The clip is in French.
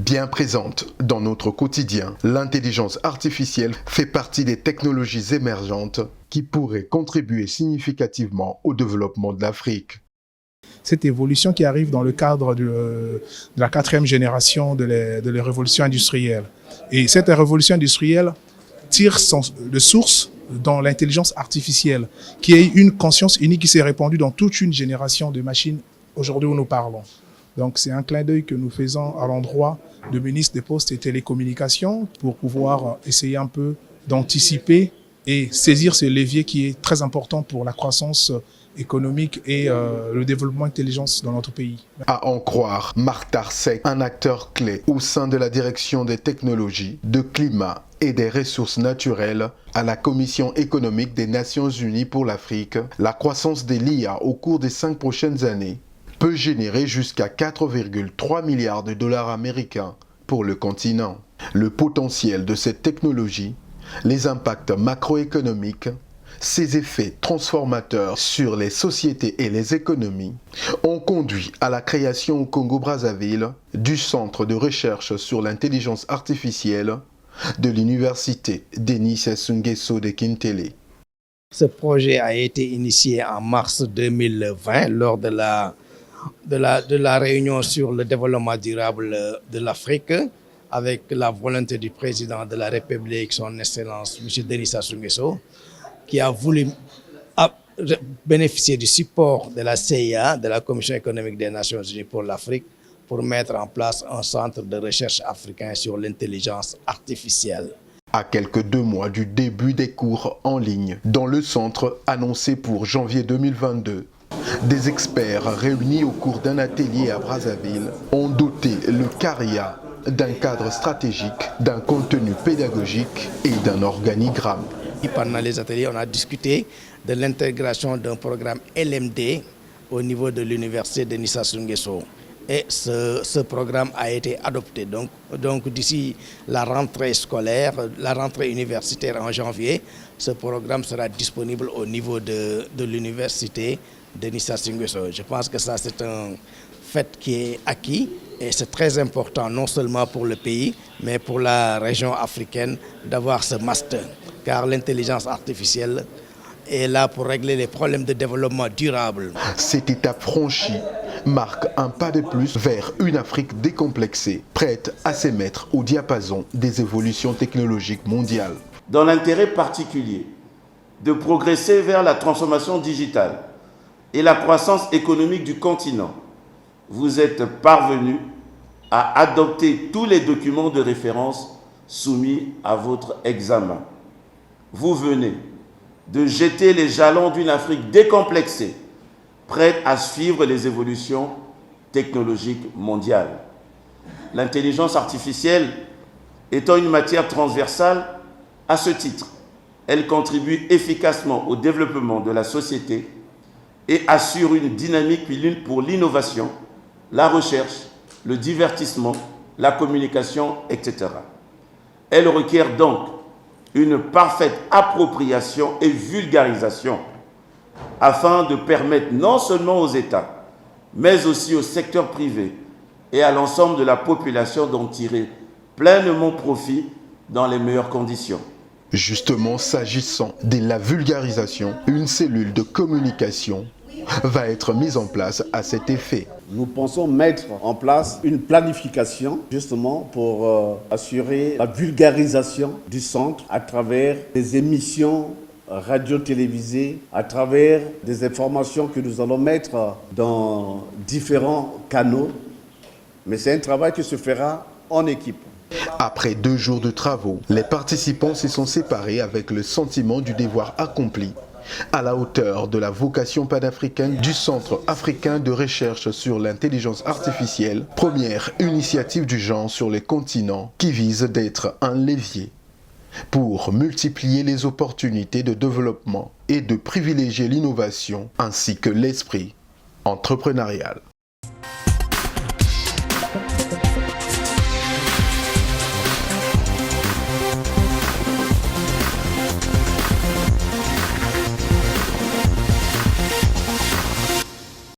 Bien présente dans notre quotidien, l'intelligence artificielle fait partie des technologies émergentes qui pourraient contribuer significativement au développement de l'Afrique. Cette évolution qui arrive dans le cadre de la quatrième génération de la révolution industrielle. Et cette révolution industrielle tire de source dans l'intelligence artificielle, qui est une conscience unique qui s'est répandue dans toute une génération de machines aujourd'hui où nous parlons. Donc c'est un clin d'œil que nous faisons à l'endroit du ministre des Postes et Télécommunications pour pouvoir essayer un peu d'anticiper et saisir ce levier qui est très important pour la croissance économique et le développement intelligence dans notre pays. À en croire Marc Tarsec, un acteur clé au sein de la direction des technologies, de climat et des ressources naturelles à la Commission économique des Nations Unies pour l'Afrique, la croissance de l'IA au cours des 5 prochaines années peut générer jusqu'à 4,3 milliards de dollars américains pour le continent. Le potentiel de cette technologie, les impacts macroéconomiques, ses effets transformateurs sur les sociétés et les économies ont conduit à la création au Congo-Brazzaville du Centre de recherche sur l'intelligence artificielle de l'Université Denis Sassou Nguesso de Kintélé. Ce projet a été initié en mars 2020 lors de la réunion sur le développement durable de l'Afrique avec la volonté du président de la République, son Excellence M. Denis Sassou Nguesso, qui a voulu bénéficier du support de la CIA, de la Commission économique des Nations Unies pour l'Afrique, pour mettre en place un centre de recherche africain sur l'intelligence artificielle. À quelques 2 mois du début des cours en ligne, dans le centre annoncé pour janvier 2022, des experts réunis au cours d'un atelier à Brazzaville ont doté le CARIA d'un cadre stratégique, d'un contenu pédagogique et d'un organigramme. Pendant les ateliers, on a discuté de l'intégration d'un programme LMD au niveau de l'université de Denis Sassou Nguesso. Et ce programme a été adopté. Donc d'ici la rentrée scolaire, la rentrée universitaire en janvier, ce programme sera disponible au niveau de l'université de Denis Sassou Nguesso. Je pense que ça, c'est un fait qui est acquis et c'est très important, non seulement pour le pays, mais pour la région africaine d'avoir ce master. Car l'intelligence artificielle est là pour régler les problèmes de développement durable. Cette étape franchie marque un pas de plus vers une Afrique décomplexée, prête à s'émettre au diapason des évolutions technologiques mondiales. Dans l'intérêt particulier de progresser vers la transformation digitale et la croissance économique du continent, vous êtes parvenus à adopter tous les documents de référence soumis à votre examen. Vous venez de jeter les jalons d'une Afrique décomplexée, prête à suivre les évolutions technologiques mondiales. L'intelligence artificielle étant une matière transversale, à ce titre, elle contribue efficacement au développement de la société et assure une dynamique pour l'innovation, la recherche, le divertissement, la communication, etc. Elle requiert donc une parfaite appropriation et vulgarisation afin de permettre non seulement aux États, mais aussi au secteur privé et à l'ensemble de la population d'en tirer pleinement profit dans les meilleures conditions. Justement, s'agissant de la vulgarisation, une cellule de communication va être mise en place à cet effet. Nous pensons mettre en place une planification justement pour assurer la vulgarisation du centre à travers des émissions radio-télévisées, à travers des informations que nous allons mettre dans différents canaux. Mais c'est un travail qui se fera en équipe. Après 2 jours de travaux, les participants se sont séparés avec le sentiment du devoir accompli, à la hauteur de la vocation panafricaine du Centre africain de recherche sur l'intelligence artificielle, première initiative du genre sur les continents qui vise d'être un levier pour multiplier les opportunités de développement et de privilégier l'innovation ainsi que l'esprit entrepreneurial.